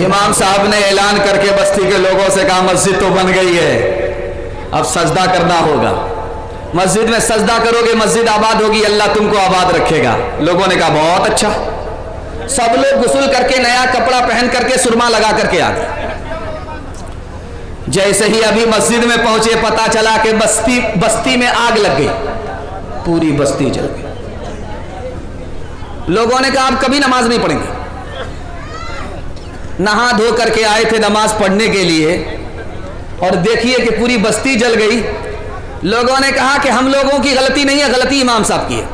इमाम साहब ने ऐलान करके बस्ती के लोगों से कहा मस्जिद तो बन गई है, अब सजदा करना होगा। मस्जिद में सजदा करोगे मस्जिद आबाद होगी, अल्लाह तुमको आबाद रखेगा। लोगों ने कहा बहुत अच्छा। सब लोग गुस्ल करके नया कपड़ा पहन करके सुरमा लगा करके आ गए। जैसे ही अभी मस्जिद में पहुंचे पता चला कि बस्ती में आग लग गई, पूरी बस्ती जल गई। लोगों ने कहा आप कभी नमाज नहीं पढ़ेंगे। नहा धो करके आए थे नमाज पढ़ने के लिए और देखिए कि पूरी बस्ती जल गई। लोगों ने कहा कि हम लोगों की गलती नहीं है, गलती इमाम साहब की है।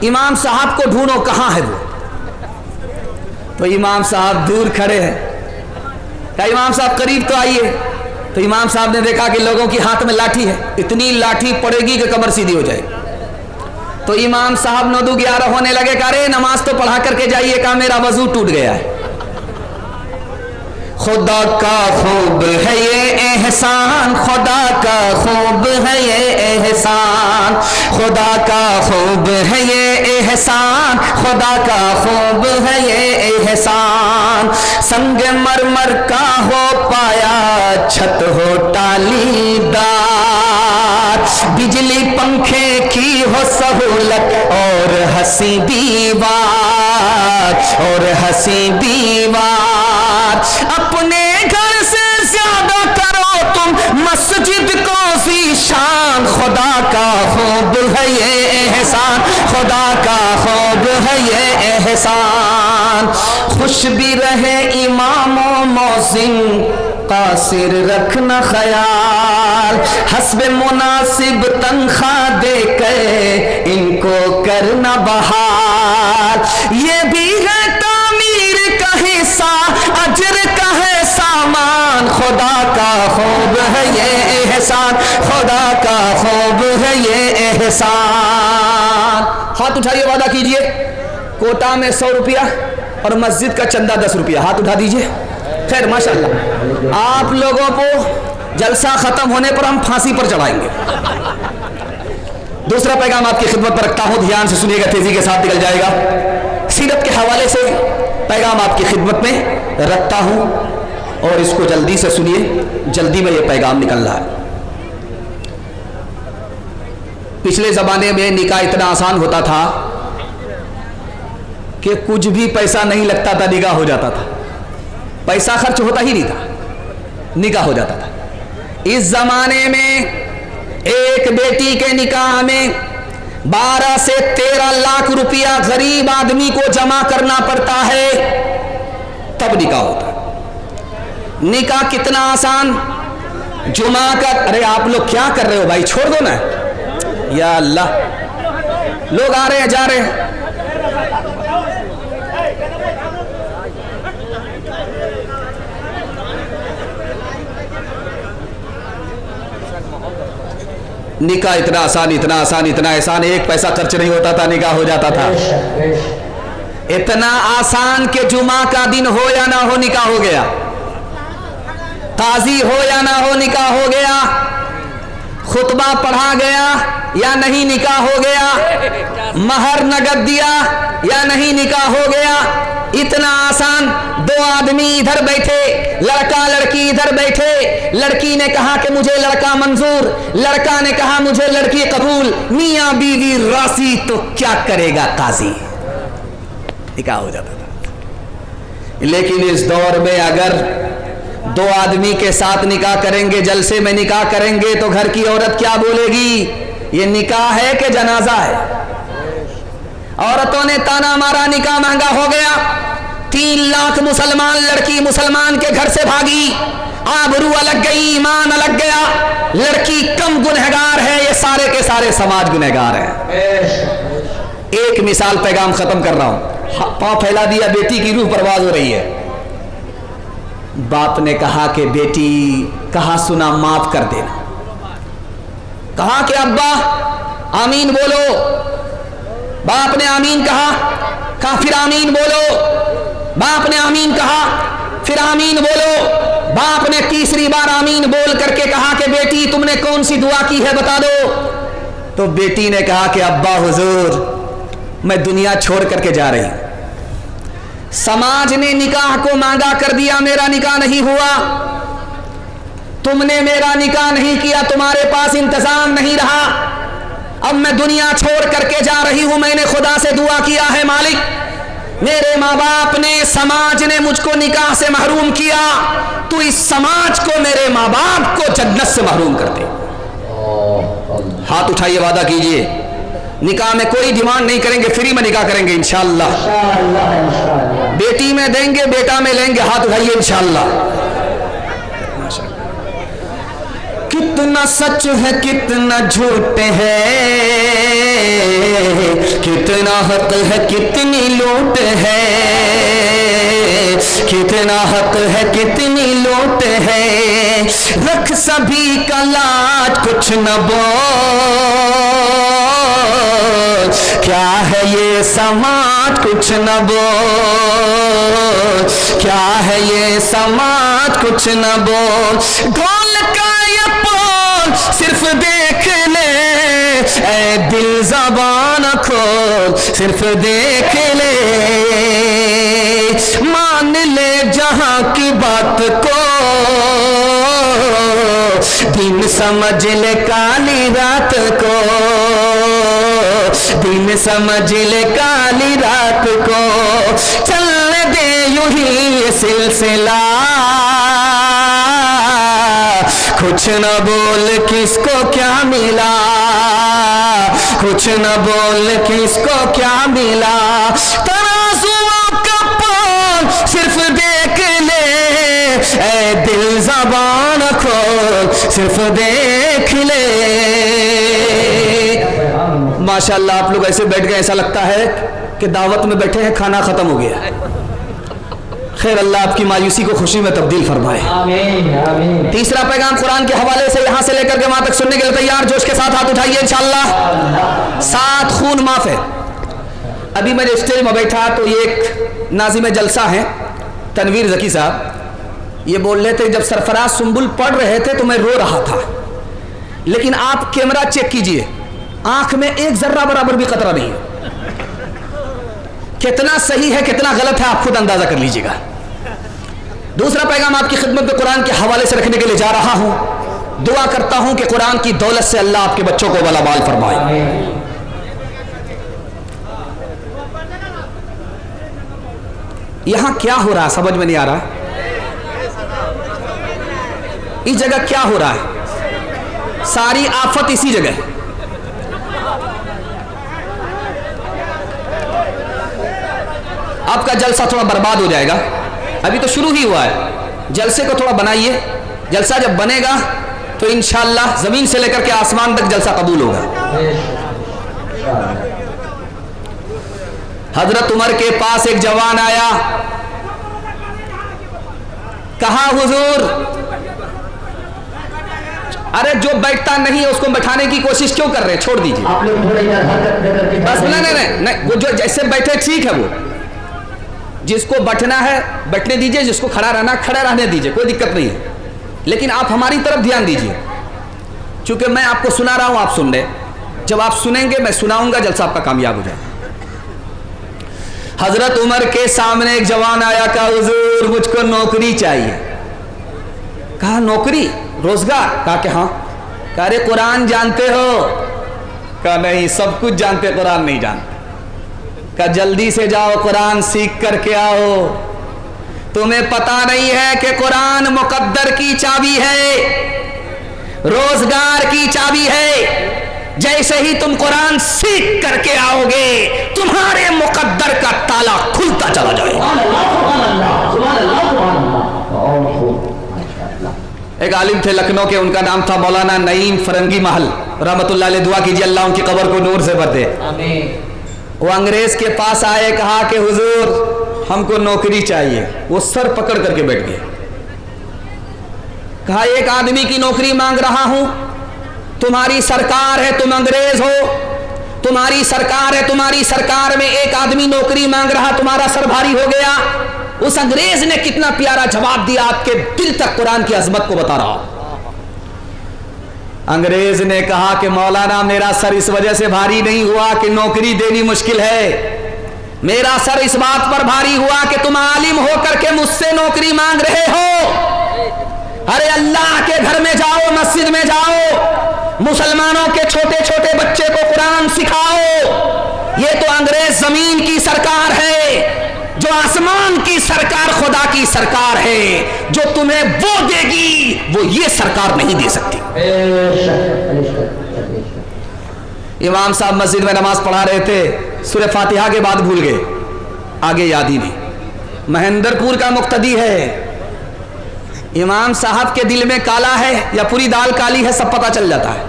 इमाम साहब को ढूंढो, कहां है वो? तो इमाम साहब दूर खड़े हैं। कहा इमाम साहब करीब तो आइए। तो इमाम साहब ने देखा कि लोगों की हाथ में लाठी है, इतनी लाठी पड़ेगी कि कमर सीधी हो जाएगी। तो इमाम साहब 9-11 होने लगे। कहा अरे नमाज तो पढ़ा करके जाइए। कहा मेरा वजू टूट गया है। खुदा का खूब है ये एहसान, खुदा का खूब है ये एहसान, खुदा का खूब है ये एहसान, खुदा का खूब है ये एहसान। संग मरमर का हो पाया छत हो टालीदार, बिजली पंखे की हो सहूलत और हंसी दीवार, और हंसी दीवार। अपने घर से ज्यादा करो तुम मस्जिद को ज़ीशान, खुदा का खूब है ये एहसान, खुदा का खूब है ये एहसान। खुश भी रहे इमाम व मौज़िन, कासिर रखना ख्याल, हस्ब मुनासिब तनख्वाह दे के इनको करना बहाल। ये भी है तामीर का हिस्सा, अजर का है सामान, खुदा का खूब है ये एहसान, खुदा का खूब है ये एहसान। हाथ उठाइए, वादा कीजिए कोटा में 100 रुपया और मस्जिद का चंदा 10 रुपया। हाथ उठा दीजिए। खैर माशाल्लाह, आप लोगों को जलसा खत्म होने पर हम फांसी पर चढ़ाएंगे। दूसरा पैगाम आपकी खिदमत पर रखता हूं, ध्यान से सुनिएगा, तेजी के साथ निकल जाएगा। सीरत के हवाले से पैगाम आपकी खिदमत में रखता हूं और इसको जल्दी से सुनिए, जल्दी में यह पैगाम निकल रहा है। पिछले जमाने में निकाह इतना आसान होता था कि कुछ भी पैसा नहीं लगता था, निकाह हो जाता था। पैसा खर्च होता ही नहीं था, निकाह हो जाता था। इस जमाने में एक बेटी के निकाह में 12 से 13 लाख रुपया गरीब आदमी को जमा करना पड़ता है, तब निकाह होता है। निकाह कितना आसान, जुमा का। अरे आप लोग क्या कर रहे हो भाई, छोड़ दो ना। या अल्लाह, लोग आ रहे हैं जा रहे हैं। निकाह इतना आसान, इतना आसान, इतना आसान, एक पैसा खर्च नहीं होता था, निकाह हो जाता था। इतना आसान कि जुमा का दिन हो या ना हो निकाह हो गया, काजी हो या ना हो निकाह हो गया, खुतबा पढ़ा गया या नहीं निकाह हो गया, महर नगद दिया या नहीं निकाह हो गया। इतना आसान। 2 आदमी इधर बैठे, लड़का लड़की इधर बैठे, लड़की ने कहा कि मुझे लड़का मंजूर, लड़का ने कहा मुझे लड़की कबूल, मियां बीवी राजी, तो क्या करेगा काजी, निकाह हो जाता था। लेकिन इस दौर में अगर 2 आदमी के साथ निकाह करेंगे, जलसे में निकाह करेंगे, तो घर की औरत क्या बोलेगी, ये निकाह है कि जनाजा है? औरतों ने ताना मारा, निकाह महंगा हो गया। 3 लाख मुसलमान लड़की मुसलमान के घर से भागी, आबरू अलग गई, ईमान अलग गया। लड़की कम गुनहगार है, ये सारे के सारे समाज गुनहगार है। एक मिसाल, पैगाम खत्म कर रहा हूं। पांव फैला दिया, बेटी की रूह परवाज हो रही है। बाप ने कहा कि बेटी, कहा सुना माफ कर देना। कहा कि अब्बा आमीन बोलो। बाप ने आमीन कहा, फिर आमीन बोलो। बाप ने आमीन कहा, फिर आमीन बोलो। बाप ने तीसरी बार आमीन बोल करके कहा कि बेटी तुमने कौन सी दुआ की है बता दो। तो बेटी ने कहा कि अब्बा हुजूर, मैं दुनिया छोड़ करके जा रही हूं, समाज ने निकाह को मांगा कर दिया, मेरा निकाह नहीं हुआ, तुमने मेरा निकाह नहीं किया, तुम्हारे पास इंतजाम नहीं रहा, अब मैं दुनिया छोड़ करके जा रही हूं, मैंने खुदा से दुआ किया है मालिक मेरे माँ बाप ने, समाज ने मुझको निकाह से महरूम किया, तो इस समाज को, मेरे माँ बाप को जन्नत से महरूम कर दे। हाथ उठाइए, वादा कीजिए, निकाह में कोई डिमांड नहीं करेंगे, फ्री में निकाह करेंगे इंशाअल्लाह। बेटी में देंगे, बेटा में लेंगे, हाथ उठाइए इंशाअल्लाह। कितना सच है कितना झूठ है, कितना हक है कितनी लूट है, कितना हक है कितनी लूट है, रख सभी का लाज कुछ न बोल, क्या है ये समाज कुछ न बोल, क्या है ये समाज कुछ न बोल, ढोल का ये बोल सिर्फ देख ले, ऐ दिल ज़बान खोल सिर्फ देख ले, मान ले जहां की बात को, दिन समझ ले काली रात को, दिन समझ ले काली रात को, चलने दे यूं ही ये सिलसिला, कुछ न बोल किसको क्या मिला, कुछ न बोल किसको क्या मिला, तराजुओं का पोल सिर्फ देख ले, ऐ दिल ज़बान खोल सिर्फ देख ले। माशाअल्लाह, आप लोग ऐसे बैठ गए, ऐसा लगता है कि दावत में बैठे हैं, खाना खत्म हो गया। खैर, अल्लाह आपकी मायूसी को खुशी में तब्दील फरमाए। आमीन, आमीन। तीसरा पैगाम कुरान के हवाले से यहां से लेकर के वहां तक सुनने के लिए तैयार, जोश के साथ हाथ उठाइए इंशाअल्लाह। 7 खून माफ है। अभी मैं स्टेज में बैठा तो ये एक नाज़िम जलसा है तनवीर ज़की साहब, ये बोल रहे थे जब सरफराज सुंबुल पढ़ रहे थे तो मैं रो रहा था, लेकिन आप कैमरा चेक कीजिए, आंख में एक जर्रा बराबर भी कतरा नहीं है। कितना सही है कितना गलत है आप खुद अंदाजा कर लीजिएगा। दूसरा पैगाम आपकी खिदमत में कुरान के हवाले से रखने के लिए जा रहा हूं। दुआ करता हूं कि कुरान की दौलत से अल्लाह आपके बच्चों को बलाबाल फरमाए। यहां क्या हो रहा है समझ में नहीं आ रहा, इस जगह क्या हो रहा है, सारी आफत इसी जगह। आपका जलसा थोड़ा बर्बाद हो जाएगा, अभी तो शुरू ही हुआ है, जलसे को थोड़ा बनाइए, जलसा जब बनेगा तो इंशाअल्लाह जमीन से लेकर के आसमान तक जलसा कबूल होगा। हजरत उमर के पास एक जवान आया, कहा हुजूर, अरे जो बैठता नहीं है उसको बैठाने की कोशिश क्यों कर रहे हैं, छोड़ दीजिए बस। नहीं, वो जो जैसे बैठे ठीक है, वो जिसको बैठना है बैठने दीजिए, जिसको खड़ा रहना खड़ा रहने दीजिए, कोई दिक्कत नहीं है, लेकिन आप हमारी तरफ ध्यान दीजिए, क्योंकि मैं आपको सुना रहा हूं, आप सुन रहे, जब आप सुनेंगे मैं सुनाऊंगा, जलसा आपका कामयाब हो जाए। हजरत उमर के सामने एक जवान आया, कहा हुजूर मुझको नौकरी चाहिए। कहा नौकरी, रोजगार? कहा कि हाँ। कहा अरे कुरान जानते हो? कहा नहीं, सब कुछ जानते, कुरान नहीं जानते। कहा जल्दी से जाओ कुरान सीख करके आओ, तुम्हें पता नहीं है कि कुरान मुकद्दर की चाबी है, रोजगार की चाबी है। जैसे ही तुम कुरान सीख करके आओगे तुम्हारे मुकद्दर का ताला खुलता चला जाएगा। एक आलिम थे लखनऊ के, उनका नाम था मौलाना नईम फरंगी महल रहमतुल्लाह अलैह, दुआ कीजिए अल्लाह उनकी कब्र को नूर से भर दे। वो अंग्रेज के पास आए, कहा कि हुजूर हमको नौकरी चाहिए। वो सर पकड़ करके बैठ गए। कहा एक आदमी की नौकरी मांग रहा हूं, तुम्हारी सरकार है, तुम अंग्रेज हो, तुम्हारी सरकार है, तुम्हारी सरकार में एक आदमी नौकरी मांग रहा, तुम्हारा सर भारी हो गया। उस अंग्रेज ने कितना प्यारा जवाब दिया, आपके दिल तक कुरान की अजमत को बता रहा। अंग्रेज ने कहा कि मौलाना मेरा सर इस वजह से भारी नहीं हुआ कि नौकरी देनी मुश्किल है, میرا سر اس بات پر بھاری ہوا کہ تم عالم ہو کر کے مجھ سے نوکری مانگ رہے ہو. ارے اللہ کے گھر میں جاؤ, مسجد میں جاؤ, مسلمانوں کے چھوٹے چھوٹے بچے کو قرآن سکھاؤ. یہ تو انگریز زمین کی سرکار ہے, جو آسمان کی سرکار خدا کی سرکار ہے. جو تمہیں وہ دے گی وہ یہ سرکار نہیں دے سکتی. امام صاحب مسجد میں نماز پڑھا رہے تھے, سورہ فاتحہ کے بعد بھول گئے, آگے یاد ہی نہیں. مہندر پور کا مقتدی ہے, امام صاحب کے دل میں کالا ہے یا پوری دال کالی ہے سب پتہ چل جاتا ہے.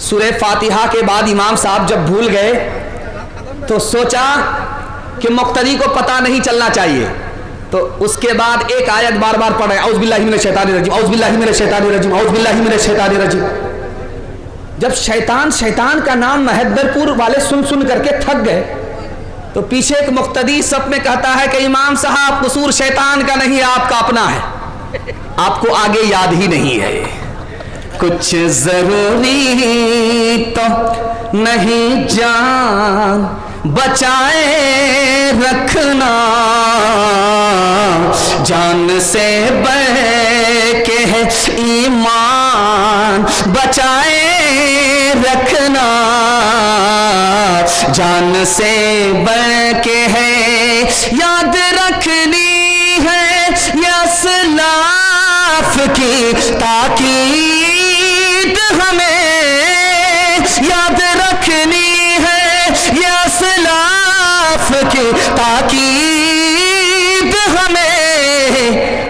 سورہ فاتحہ کے بعد امام صاحب جب بھول گئے تو سوچا کہ مقتدی کو پتہ نہیں چلنا چاہیے, تو اس کے بعد ایک آیت بار بار پڑھ رہے, اعوذ باللہ من الشیطان الرجیم, اعوذ باللہ من الشیطان الرجیم, اعوذ باللہ من الشیطان الرجیم. جب شیطان کا نام مہندر پور والے سن سن کر کے تھک گئے تو پیچھے ایک مقتدی سب میں کہتا ہے کہ امام صاحب قصور شیطان کا نہیں, آپ کا اپنا ہے, آپ کو آگے یاد ہی نہیں ہے. کچھ ضروری تو نہیں جان بچائے رکھنا, جان سے بڑھ کے ہے ایمان بچائے رکھنا, جان سے بڑھ کے ہے یاد رکھنی ہے یا اسلاف کی تاکید, ہمیں یاد رکھنی ہے یا اسلاف کی تاکید, ہمیں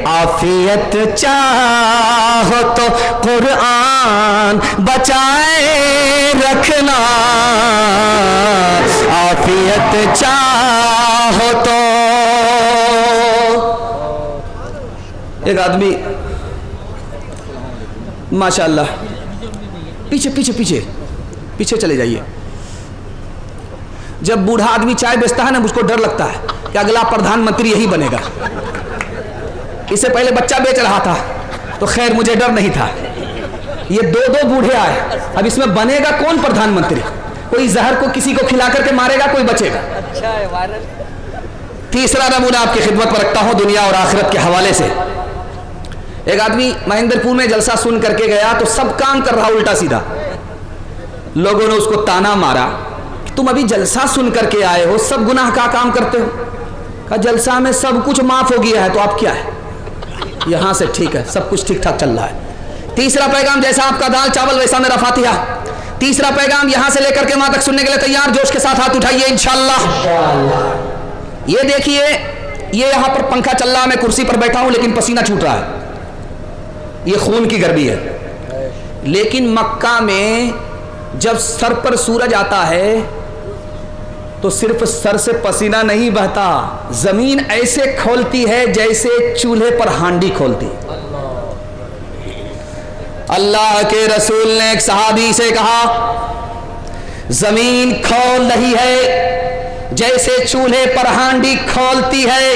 عافیت چاہو تو قرآن بچائے رکھنا, عافیت چاہو تو. ایک آدمی ماشاءاللہ پیچھے پیچھے پیچھے پیچھے چلے جائیے. جب بوڑھا آدمی چائے بیچتا ہے نا, مجھ کو ڈر لگتا ہے کہ اگلا پردھان منتری یہی بنے گا. اس سے پہلے بچہ بیچ رہا تھا تو خیر مجھے ڈر نہیں تھا. یہ دو بوڑھے آئے, اب اس میں بنے گا کون پردھان منتری؟ کوئی زہر کو کسی کو کھلا کر کے مارے گا, کوئی بچے گا. تیسرا نمونہ آپ کی خدمت پر رکھتا ہوں دنیا اور آخرت کے حوالے سے. ایک آدمی مہندر پور میں جلسہ سن کر کے گیا تو سب کام کر رہا الٹا سیدھا. لوگوں نے اس کو تانا مارا, تم ابھی جلسہ سن کر کے آئے ہو, سب گناہ کا کام کرتے ہو. کہا جلسہ میں سب کچھ معاف ہو گیا ہے تو آپ کیا ہے, یہاں سے ٹھیک ہے, سب کچھ ٹھیک ٹھاک چل رہا ہے. تیسرا پیغام, جیسا آپ کا دال چاول ویسا میرا فاتحہ. تیسرا پیغام یہاں سے لے کر کے وہاں تک سننے کے لیے تیار, جوش کے ساتھ ہاتھ اٹھائیے انشاءاللہ. یہ دیکھیے, یہ یہاں پر پنکھا چل رہا ہے, میں کرسی پر بیٹھا ہوں لیکن پسینہ چھوٹ رہا ہے, یہ خون کی گرمی ہے. لیکن مکہ میں جب سر پر سورج آتا ہے تو صرف سر سے پسینہ نہیں بہتا, زمین ایسے کھولتی ہے جیسے چولہے پر ہانڈی کھولتی. اللہ کے رسول نے ایک صحابی سے کہا, زمین کھول رہی ہے جیسے چولہے پر ہانڈی کھولتی ہے,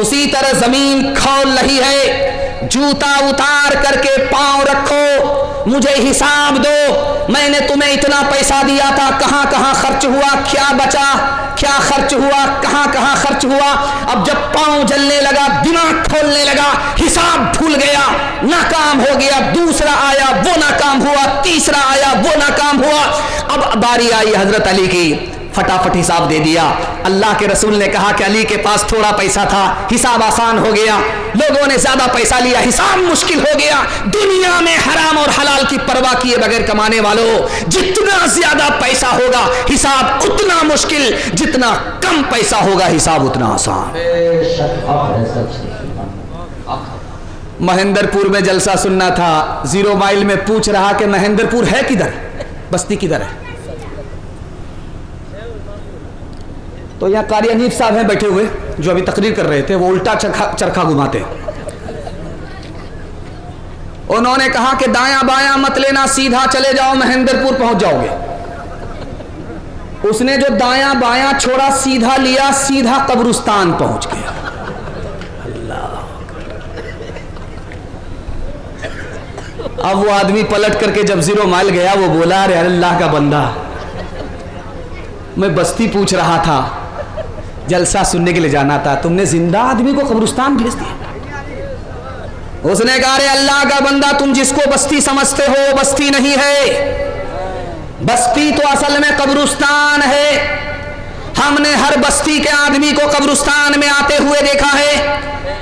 اسی طرح زمین کھول رہی ہے. جوتا اتار کر کے پاؤں رکھو, مجھے حساب دو, میں نے تمہیں اتنا پیسہ دیا تھا, کہاں کہاں خرچ ہوا, کیا بچا, کیا خرچ ہوا, کہاں کہاں خرچ ہوا. اب جب پاؤں جلنے لگا, دماغ کھولنے لگا, حساب بھول گیا, ناکام ہو گیا. دوسرا آیا وہ ناکام ہوا, تیسرا آیا وہ ناکام ہوا. اب باری آئی حضرت علی کی, فٹافٹ حساب دے دیا. اللہ کے رسول نے کہا کہ علی کے پاس تھوڑا پیسہ تھا, حساب آسان ہو گیا. لوگوں نے زیادہ پیسہ لیا, حساب مشکل ہو گیا. دنیا میں حرام اور حلال کی پرواہ کیے بغیر کمانے والوں, جتنا زیادہ پیسہ ہوگا حساب اتنا مشکل, جتنا کم پیسہ ہوگا حساب اتنا آسان. مہندر پور میں جلسہ سننا تھا, 0 مائل میں پوچھ رہا کہ مہندر پور ہے کدھر, بستی کدھر ہے. تو یہاں قاری حنیف صاحب ہیں بیٹھے ہوئے جو ابھی تقریر کر رہے تھے, وہ الٹا چرخا گھماتے. انہوں نے کہا کہ دایاں بایاں مت لینا, سیدھا چلے جاؤ, مہندر پور پہنچ جاؤ گے. اس نے جو دایاں بایاں چھوڑا, سیدھا لیا, سیدھا قبرستان پہنچ گیا. اللہ. اب وہ آدمی پلٹ کر کے جب 0 مائل گیا, وہ بولا ارے اللہ کا بندہ, میں بستی پوچھ رہا تھا, جلسہ سننے کے لیے جانا تھا, تم نے زندہ آدمی کو قبرستان بھیج دیا. اس نے کہا, رے اللہ کا بندہ, تم جس کو بستی سمجھتے ہو بستی نہیں ہے, بستی تو اصل میں قبرستان ہے. ہم نے ہر بستی کے آدمی کو قبرستان میں آتے ہوئے دیکھا ہے,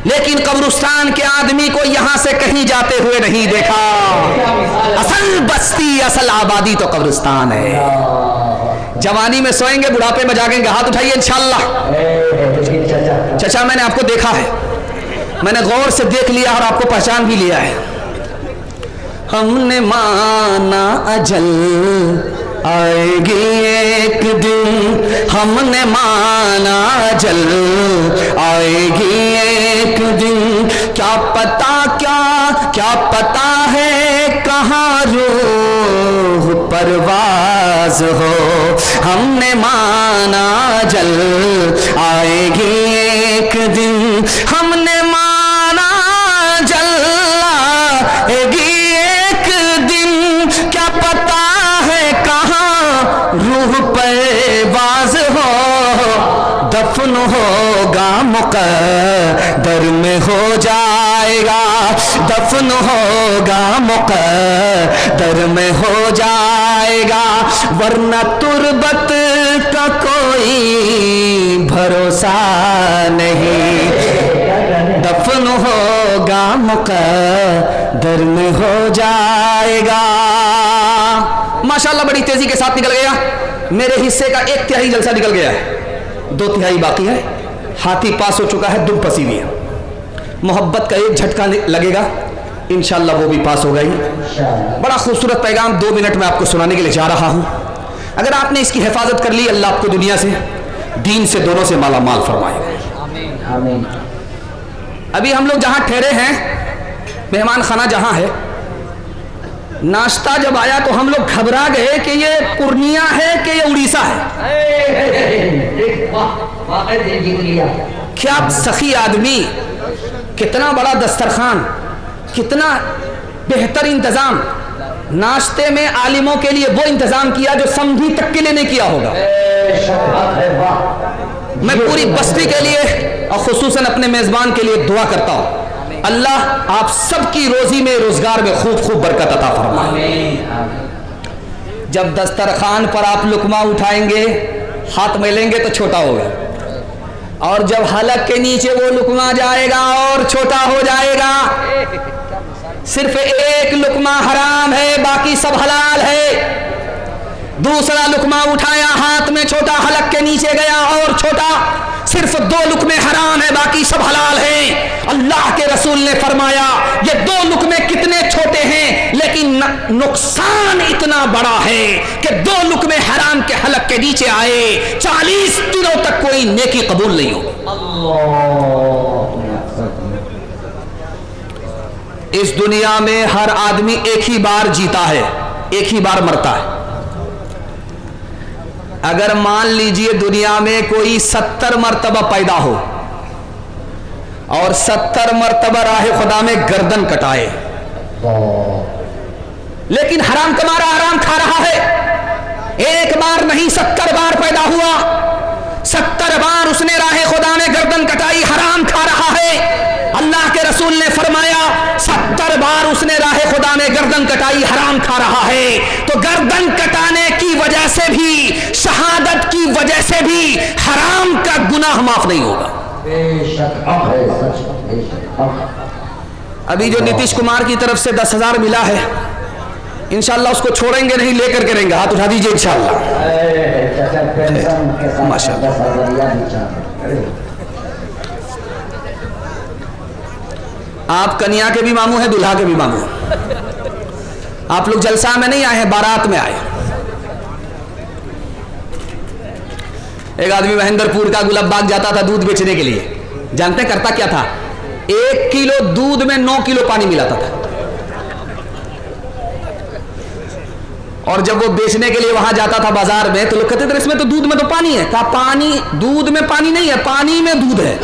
لیکن قبرستان کے آدمی کو یہاں سے کہیں جاتے ہوئے نہیں دیکھا. اصل بستی, اصل آبادی تو قبرستان ہے. جوانی میں سوئیں گے, بڑھاپے میں جاگیں گے, ہاتھ اٹھائیے انشاءاللہ. چچا میں نے آپ کو دیکھا ہے, میں نے غور سے دیکھ لیا اور آپ کو پہچان بھی لیا ہے. ہم نے مانا اجل آئے گی ایک دن, ہم نے مانا اجل آئے گی ایک دن, کیا پتا ہے کہاں روح پرواز ہو. ہم نے مانا اجل آئے گی ایک دن, ہم نے مانا اجل آئے گی ایک دن, کیا پتا ہے کہاں روح پرواز ہو. دفن ہوگا مقدر میں ہو جائے گا, دفن ہوگا مقدر میں ہو جائے گا, ورنہ تربت کا کوئی بھروسہ نہیں. دفن ہوگا مقدر میں ہو جائے گا. ماشاءاللہ بڑی تیزی کے ساتھ نکل گیا. میرے حصے کا 1/3 جلسہ نکل گیا ہے, 2/3 باقی ہے. ہاتھی پاس ہو چکا ہے, دم پسی ہوئی ہے. محبت کا ایک جھٹکا لگے گا, انشاءاللہ وہ بھی پاس ہوگا ہی. بڑا خوبصورت پیغام 2 منٹ میں آپ کو سنانے کے لیے جا رہا ہوں. اگر آپ نے اس کی حفاظت کر لی, اللہ آپ کو دنیا سے دین سے دونوں سے مالا مال فرمائے. آمین. ابھی ہم لوگ جہاں ٹھہرے ہیں, مہمان خانہ جہاں ہے, ناشتہ جب آیا تو ہم لوگ گھبرا گئے کہ یہ پورنیہ ہے کہ یہ اڑیسہ ہے. کیا سخی آدمی, کتنا بڑا دسترخوان, کتنا بہتر انتظام. ناشتے میں عالموں کے لیے وہ انتظام کیا جو سمجھی تک کے لیے نہیں کیا ہوگا. میں پوری بستی کے لیے اور خصوصاً اپنے میزبان کے لیے دعا کرتا ہوں, اللہ آپ سب کی روزی میں روزگار میں خوب خوب برکت عطا فرمائے. جب دسترخوان پر آپ لقمہ اٹھائیں گے, ہاتھ ملیں گے تو چھوٹا ہوگا, اور جب حلق کے نیچے وہ لقمہ جائے گا اور چھوٹا ہو جائے گا. صرف ایک لقمہ حرام ہے, باقی سب حلال ہے. دوسرا لقمہ اٹھایا, ہاتھ میں چھوٹا, حلق کے نیچے گیا اور چھوٹا. صرف 2 لقمے حرام ہیں, باقی سب حلال ہیں. اللہ کے رسول نے فرمایا یہ 2 لقمے کتنے چھوٹے ہیں لیکن نقصان اتنا بڑا ہے کہ 2 لقمے حرام کے حلق کے نیچے آئے, 40 دنوں تک کوئی نیکی قبول نہیں ہو. اس دنیا میں ہر آدمی ایک ہی بار جیتا ہے, ایک ہی بار مرتا ہے. اگر مان لیجئے دنیا میں کوئی 70 مرتبہ پیدا ہو اور 70 مرتبہ راہ خدا میں گردن کٹائے, لیکن حرام کما رہا, حرام کھا رہا ہے. ایک بار نہیں 70 بار پیدا ہوا, 70 بار اس نے راہ خدا میں گردن کٹائی, حرام کھا رہا ہے. اللہ کے رسول نے فرمایا 70 بار اس نے راہ خدا میں گردن کٹائی, حرام کھا رہا ہے. تو گردن کٹانے کی وجہ سے بھی, شہادت کی وجہ سے بھی حرام کا گناہ معاف نہیں ہوگا. ابھی جو نتیش کمار کی طرف سے 10,000 ملا ہے, انشاءاللہ اس کو چھوڑیں گے نہیں, لے کر کے رہیں گے. ہاتھ اٹھا دیجئے انشاءاللہ. آپ کنیا کے بھی ماموں ہیں, دلہا کے بھی ماموں ہیں. آپ لوگ جلسہ میں نہیں آئے ہیں, بارات میں آئے. ایک آدمی مہندر پور کا گلاب باغ جاتا تھا دودھ بیچنے کے لیے. جانتے ہیں کرتا کیا تھا؟ 1 کلو دودھ میں 9 کلو پانی ملاتا تھا. اور جب وہ بیچنے کے لیے وہاں جاتا تھا بازار میں, تو لوگ کہتے تھے اس میں تو دودھ میں تو پانی ہے. کہا پانی, دودھ میں پانی نہیں ہے, پانی میں دودھ ہے.